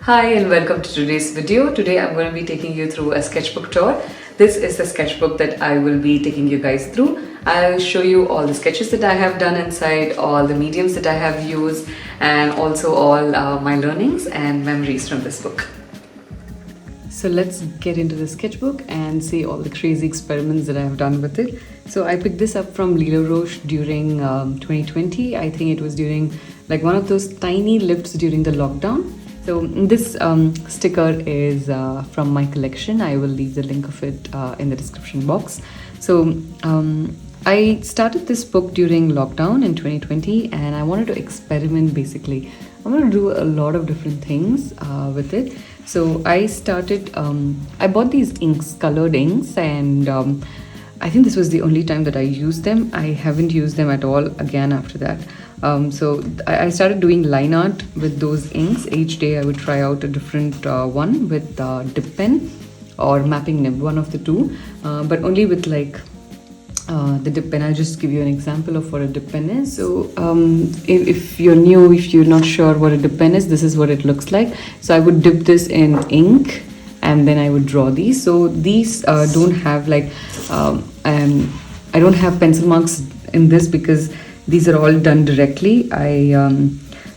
Hi and welcome to today's video. Today I'm going to be taking you through a sketchbook tour. This is the sketchbook that I will be taking you guys through. I'll show you all the sketches that I have done inside, all the mediums that I have used, and also all my learnings and memories from this book. So let's get into the sketchbook and see all the crazy experiments that I have done with it. So I picked this up from Lila Roche during 2020. I think it was during like one of those tiny lifts during the lockdown. So this sticker is from my collection. I will leave the link of it in the description box. So I started this book during lockdown in 2020 and I wanted to experiment basically. I want to do a lot of different things with it. So I started, I bought these inks, colored inks, and I think this was the only time that I used them. I haven't used them at all again after that. So I started doing line art with those inks. Each day I would try out a different one with dip pen or mapping nib, one of the two, but only with like the dip pen. I'll just give you an example of what a dip pen is. So if you're new, if you're not sure what a dip pen is, this is what it looks like. So I would dip this in ink and then I would draw these. So these don't have like I don't have pencil marks in this because these are all done directly. I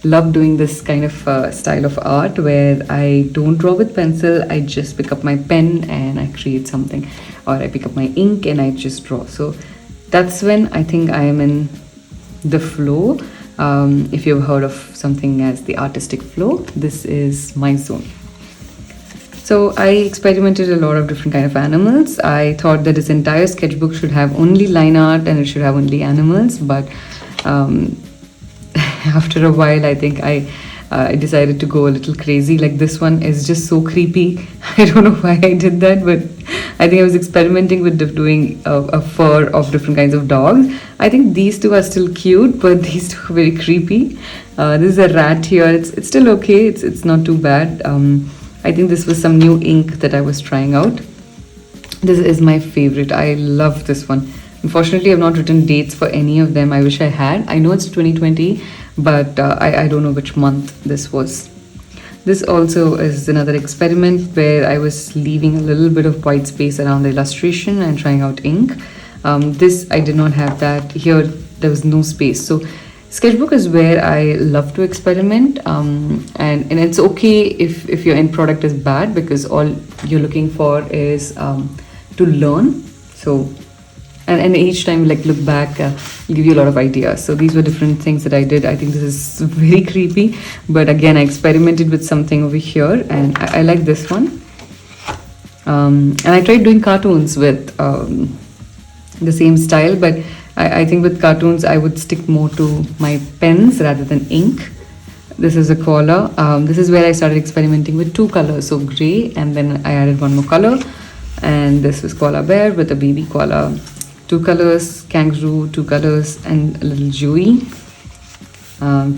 love doing this kind of style of art where I don't draw with pencil. I just pick up my pen and I create something, or I pick up my ink and I just draw. So that's when I think I am in the flow. If you've heard of something as the artistic flow, this is my zone. So I experimented a lot of different kind of animals. I thought that this entire sketchbook should have only line art and it should have only animals, but after a while I think I decided to go a little crazy. Like this one is just so creepy. I don't know why I did that, but I think I was experimenting with doing a fur of different kinds of dogs. I think these two are still cute, but these two are very creepy. This is a rat here. It's still okay. It's not too bad. I think this was some new ink that I was trying out. This is my favorite. I love this one. Unfortunately, I've not written dates for any of them. I wish I had. I know it's 2020, but I don't know which month this was. This also is another experiment where I was leaving a little bit of white space around the illustration and trying out ink. This, I did not have that. Here, there was no space. So sketchbook is where I love to experiment, and it's okay if your end product is bad, because all you're looking for is to learn. So and each time like look back, give you a lot of ideas. So these were different things that I did. I think this is very creepy, but again I experimented with something over here and I like this one. And I tried doing cartoons with the same style, but I think with cartoons I would stick more to my pens rather than ink. This is a koala. This is where I started experimenting with two colors, so gray, and then I added one more color, and this was koala bear with a baby koala. Two colors, kangaroo, two colors, and a little Joey,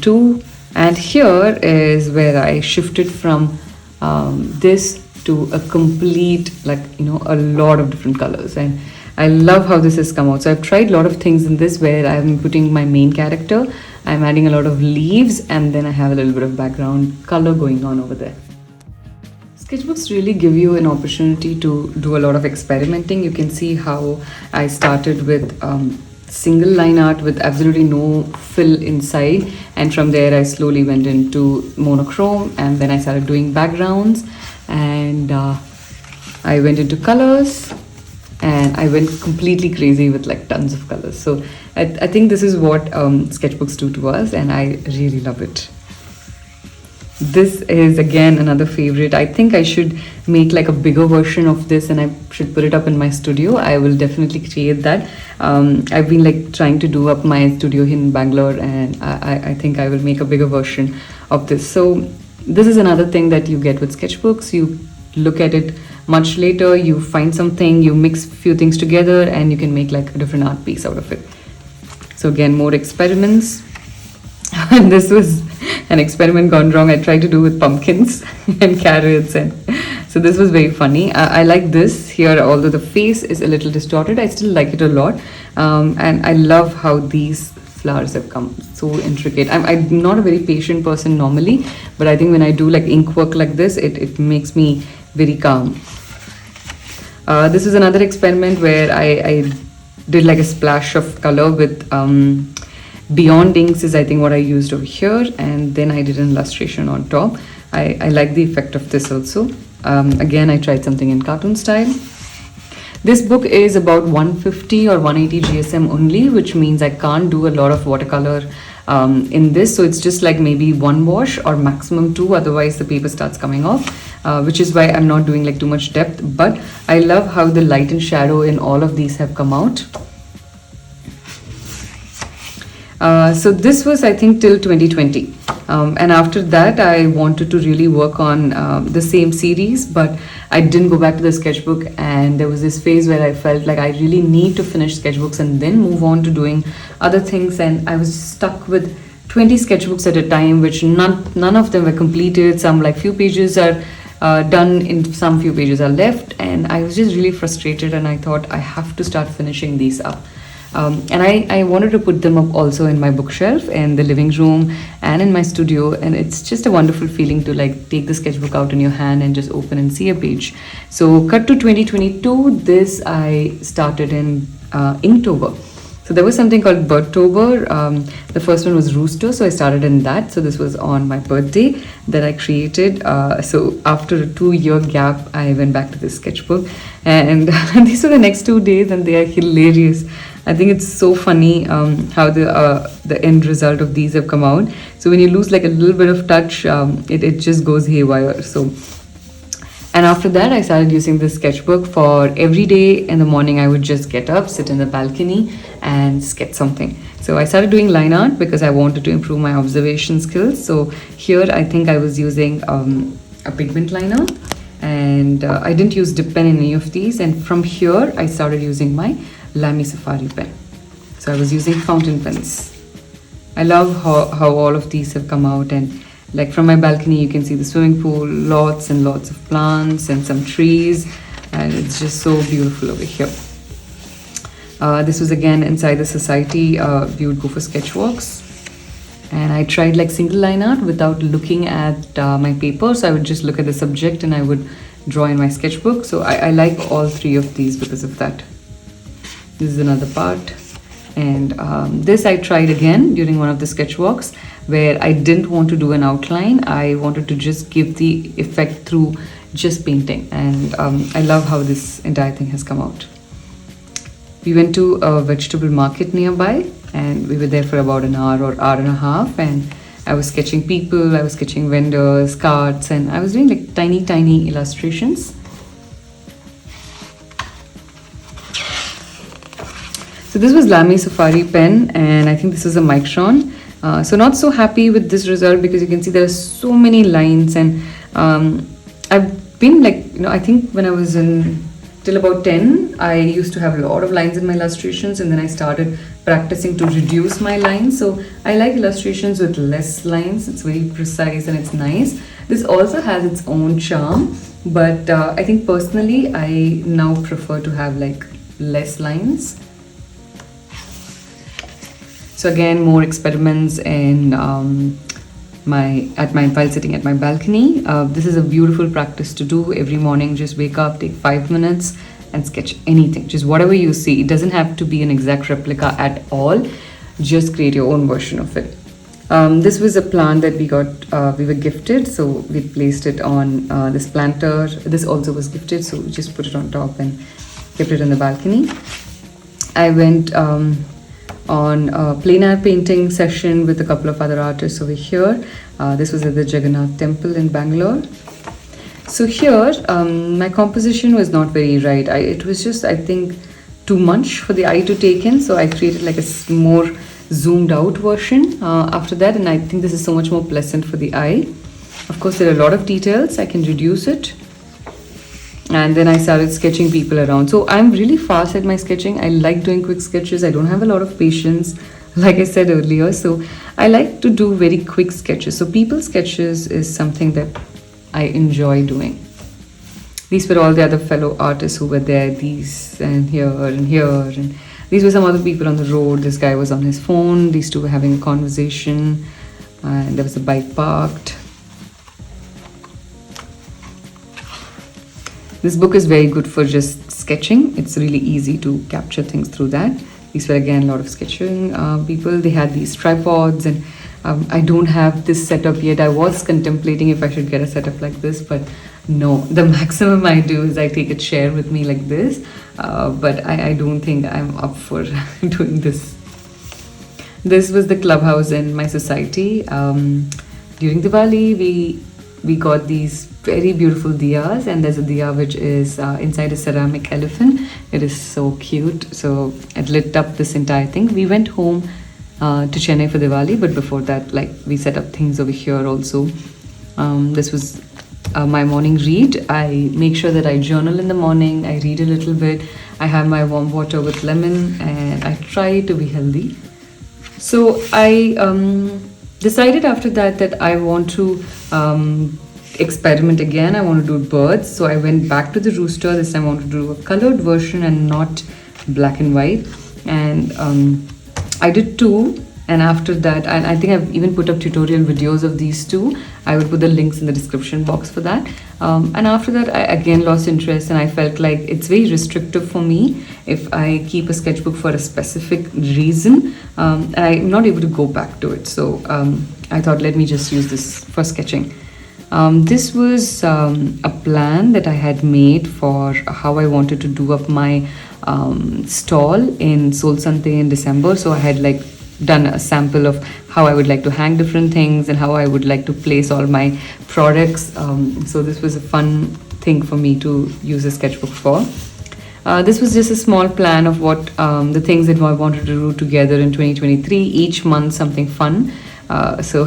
two. And here is where I shifted from this to a complete, like, you know, a lot of different colors. And I love how this has come out. So I've tried a lot of things in this where I'm putting my main character, I'm adding a lot of leaves, and then I have a little bit of background color going on over there. Sketchbooks really give you an opportunity to do a lot of experimenting. You can see how I started with single line art with absolutely no fill inside, and from there I slowly went into monochrome, and then I started doing backgrounds, and I went into colors, and I went completely crazy with like tons of colors. So I think this is what sketchbooks do to us, and I really love it. This is again another favorite. I think I should make like a bigger version of this and I should put it up in my studio. I will definitely create that. I've been like trying to do up my studio here in Bangalore, and I think I will make a bigger version of this. So this is another thing that you get with sketchbooks. You look at it much later, you find something, you mix a few things together, and you can make like a different art piece out of it. So again, more experiments. This was an experiment gone wrong. I tried to do with pumpkins and carrots, and so this was very funny. I like this here, although the face is a little distorted. I still like it a lot, and I love how these flowers have come. So intricate. I'm not a very patient person normally, but I think when I do like ink work like this, it makes me very calm. This is another experiment where I did like a splash of color with Beyond Inks is I think what I used over here, and then I did an illustration on top. I like the effect of this also. Again, I tried something in cartoon style. This book is about 150 or 180 GSM only, which means I can't do a lot of watercolor in this. So it's just like maybe one wash or maximum two, otherwise the paper starts coming off, which is why I'm not doing like too much depth. But I love how the light and shadow in all of these have come out. So this was I think till 2020, and after that I wanted to really work on the same series, but I didn't go back to the sketchbook, and there was this phase where I felt like I really need to finish sketchbooks and then move on to doing other things, and I was stuck with 20 sketchbooks at a time, which none of them were completed. Some like few pages are done, in some few pages are left, and I was just really frustrated, and I thought I have to start finishing these up. And I wanted to put them up also in my bookshelf, in the living room and in my studio, and it's just a wonderful feeling to like take the sketchbook out in your hand and just open and see a page. So cut to 2022, this I started in Inktober. So there was something called Birdtober. The first one was Rooster, so I started in that. So this was on my birthday that I created. So after a 2-year gap, I went back to this sketchbook, and these were the next 2 days, and they are hilarious. I think it's so funny how the end result of these have come out. So when you lose like a little bit of touch, it just goes haywire. So. And after that, I started using this sketchbook for every day in the morning. I would just get up, sit in the balcony, and sketch something. So I started doing line art because I wanted to improve my observation skills. So here, I think I was using a pigment liner, and I didn't use dip pen in any of these. And from here, I started using my Lamy Safari pen. So I was using fountain pens. I love how all of these have come out, and like from my balcony, you can see the swimming pool, lots and lots of plants and some trees, and it's just so beautiful over here. This was again inside the society. We would go for sketch walks, and I tried like single line art without looking at my paper. So I would just look at the subject and I would draw in my sketchbook. So I like all three of these because of that. This is another part. And this I tried again during one of the sketch walks where I didn't want to do an outline. I wanted to just give the effect through just painting, and I love how this entire thing has come out. We went to a vegetable market nearby, and we were there for about an hour or hour and a half, and I was sketching people, I was sketching vendors, carts, and I was doing like tiny illustrations. So this was Lamy Safari pen, and I think this is a Micron. So not so happy with this result because you can see there are so many lines, and I've been like, I think when I was in till about 10, I used to have a lot of lines in my illustrations, and then I started practicing to reduce my lines. So I like illustrations with less lines. It's very precise and it's nice. This also has its own charm, but I think personally I now prefer to have like less lines. So again, more experiments in while sitting at my balcony. This is a beautiful practice to do every morning. Just wake up, take 5 minutes, and sketch anything. Just whatever you see. It doesn't have to be an exact replica at all. Just create your own version of it. This was a plant that we were gifted, so we placed it on this planter. This also was gifted, so we just put it on top and kept it in the balcony. I went on a plein air painting session with a couple of other artists over here. This was at the Jagannath temple in Bangalore. So here, my composition was not very right. It was just, I think, too much for the eye to take in. So I created like a more zoomed out version after that. And I think this is so much more pleasant for the eye. Of course, there are a lot of details. I can reduce it. And then I started sketching people around. So I'm really fast at my sketching. I like doing quick sketches. I don't have a lot of patience, like I said earlier. So I like to do very quick sketches. So people sketches is something that I enjoy doing. These were all the other fellow artists who were there, these and here and here. And These were some other people on the road. This guy was on his phone. These two were having a conversation. And there was a bike parked. This book is very good for just sketching. It's really easy to capture things through that. These were again a lot of sketching people. They had these tripods, and I don't have this setup yet. I was contemplating if I should get a setup like this, but no. The maximum I do is I take a chair with me like this, but I don't think I'm up for doing this. This was the clubhouse in my society. During Diwali, we got these very beautiful diyas, and there's a diya which is inside a ceramic elephant. It is so cute. So it lit up this entire thing. We went home to Chennai for Diwali, but before that, like, we set up things over here also. This was my morning read. I make sure that I journal in the morning. I read a little bit. I have my warm water with lemon, and I try to be healthy. So I decided after that I want to experiment again. I want to do birds. So I went back to the rooster. This time I want to do a colored version and not black and white. And I did two. And after that, and I think I've even put up tutorial videos of these two. I will put the links in the description box for that. And after that, I again lost interest, and I felt like it's very restrictive for me if I keep a sketchbook for a specific reason. And I'm not able to go back to it. So I thought, let me just use this for sketching. This was a plan that I had made for how I wanted to do up my stall in Sol Sante in December. So I had like done a sample of how I would like to hang different things and how I would like to place all my products. So this was a fun thing for me to use a sketchbook for. This was just a small plan of what the things that I wanted to do together in 2023, each month something fun. So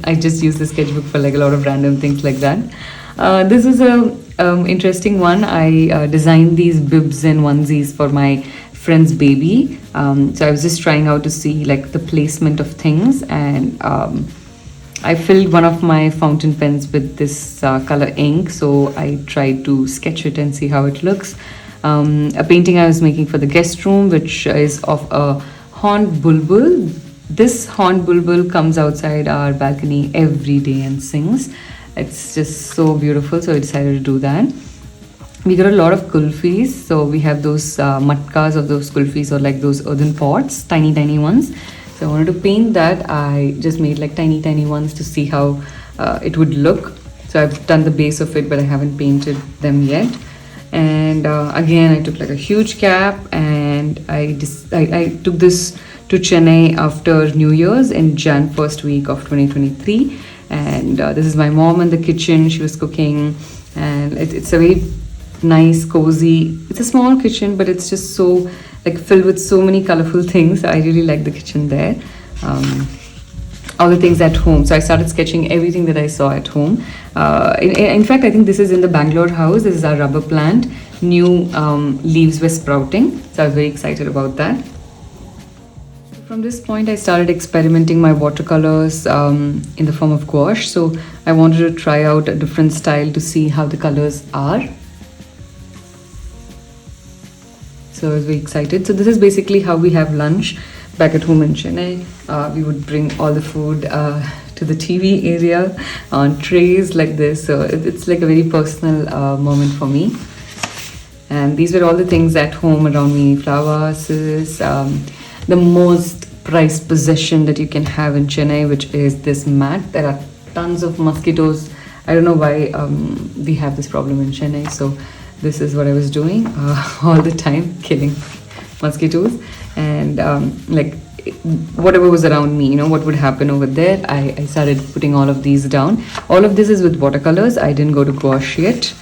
I just used the sketchbook for like a lot of random things like that. This is a interesting one. I designed these bibs and onesies for my friend's baby. So I was just trying out to see like the placement of things, and I filled one of my fountain pens with this color ink. So I tried to sketch it and see how it looks. A painting I was making for the guest room, which is of a horned bulbul. This horned bulbul comes outside our balcony every day and sings. It's just so beautiful, so I decided to do that. We got a lot of kulfis, so we have those matkas of those kulfis, or like those earthen pots, tiny ones. So I wanted to paint that. I just made like tiny ones to see how it would look. So I've done the base of it, but I haven't painted them yet. And again, I took like a huge cap, and I took this to Chennai after New Year's in Jan first week of 2023. And this is my mom in the kitchen. She was cooking, and it's a very nice, cozy. It's a small kitchen, but it's just so like filled with so many colorful things. I really like the kitchen there. All the things at home. So I started sketching everything that I saw at home. In fact, I think this is in the Bangalore house. This is our rubber plant. New leaves were sprouting. So I was very excited about that. From this point, I started experimenting my watercolors in the form of gouache. So I wanted to try out a different style to see how the colors are. So I was very excited. So this is basically how we have lunch back at home in Chennai. We would bring all the food to the TV area on trays like this. So it's like a very personal moment for me. And these were all the things at home around me. Flower vases, the most prized possession that you can have in Chennai, which is this mat. There are tons of mosquitoes. I don't know why we have this problem in Chennai. So this is what I was doing all the time, killing mosquitoes. And like whatever was around me, you know, what would happen over there, I started putting all of these down. All of this is with watercolors. I didn't go to gouache yet.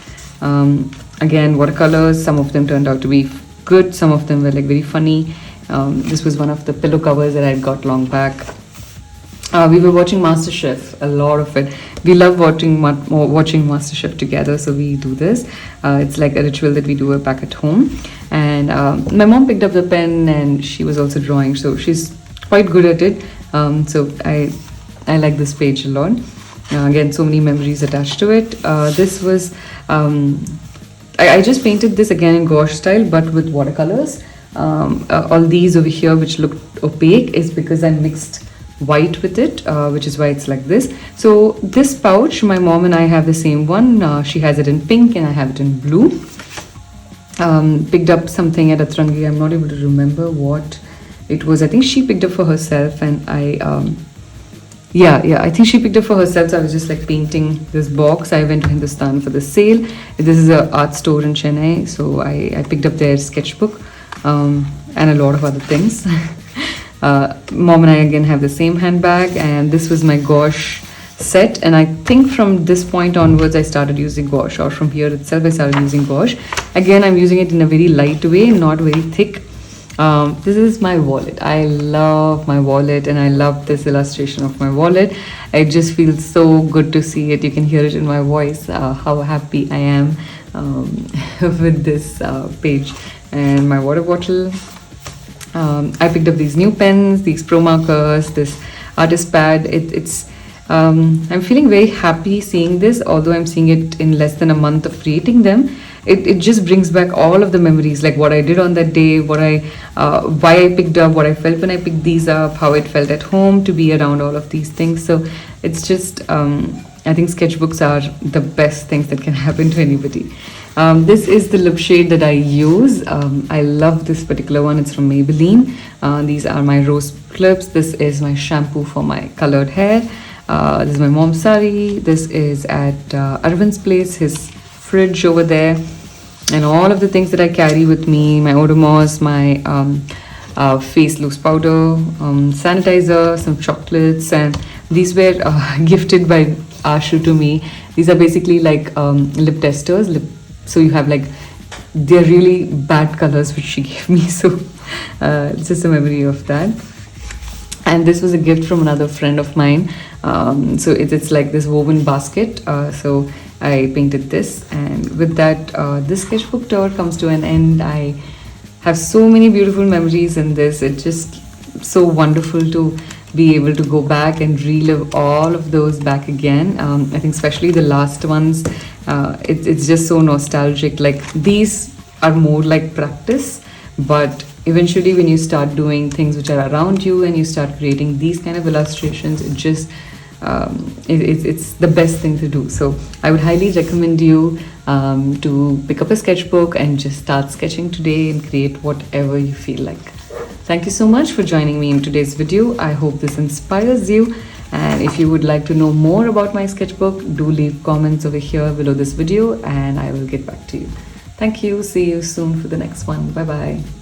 Again, watercolors, some of them turned out to be good. Some of them were like very funny. This was one of the pillow covers that I got long back. We were watching MasterChef, a lot of it. We love watching MasterChef together, so we do this. It's like a ritual that we do back at home. And my mom picked up the pen, and she was also drawing, so she's quite good at it. So I like this page a lot. Again, so many memories attached to it. This was I just painted this again in gouache style, but with watercolors. all these over here which look opaque is because I mixed white with it, which is why it's like this. So this pouch, my mom and I have the same one. She has it in pink and I have it in blue. Picked up something at Atrangi. I'm not able to remember what it was. I think she picked up for herself, and I think she picked up for herself. So I was just like painting this box. I went to Hindustan for the sale. This is an art store in Chennai, so I picked up their sketchbook and a lot of other things. Mom and I again have the same handbag, and this was my gouache set, and I think from this point onwards I started using gouache, or from here itself I started using gouache. Again, I'm using it in a very light way, not very thick. This is my wallet. I love my wallet, and I love this illustration of my wallet. It just feels so good to see it. You can hear it in my voice, how happy I am with this page. And my water bottle. I picked up these new pens, these pro markers, this artist pad. I'm feeling very happy seeing this, although I'm seeing it in less than a month of creating them. It just brings back all of the memories, like what I did on that day, why I picked up, what I felt when I picked these up, how it felt at home to be around all of these things. So it's just, I think sketchbooks are the best things that can happen to anybody. This is the lip shade that I use. I love this particular one. It's from Maybelline. These are my rose clips. This is my shampoo for my colored hair. This is my mom's sari. This is at Arvind's place, his fridge over there. And all of the things that I carry with me, my Odomos, my face loose powder, sanitizer, some chocolates, and these were gifted by Ashu to me. These are basically like lip testers. So you have like, they're really bad colors which she gave me. So it's just a memory of that. And this was a gift from another friend of mine. So it's like this woven basket. So I painted this, and with that, this sketchbook tour comes to an end. I have so many beautiful memories in this. It's just so wonderful to be able to go back and relive all of those back again. I think especially the last ones, it's just so nostalgic. Like these are more like practice, but eventually when you start doing things which are around you and you start creating these kind of illustrations, it just it's the best thing to do. So I would highly recommend you to pick up a sketchbook and just start sketching today and create whatever you feel like. Thank you so much for joining me in today's video. I hope this inspires you, and if you would like to know more about my sketchbook, do leave comments over here below this video and I will get back to you. Thank you. See you soon for the next one. Bye bye.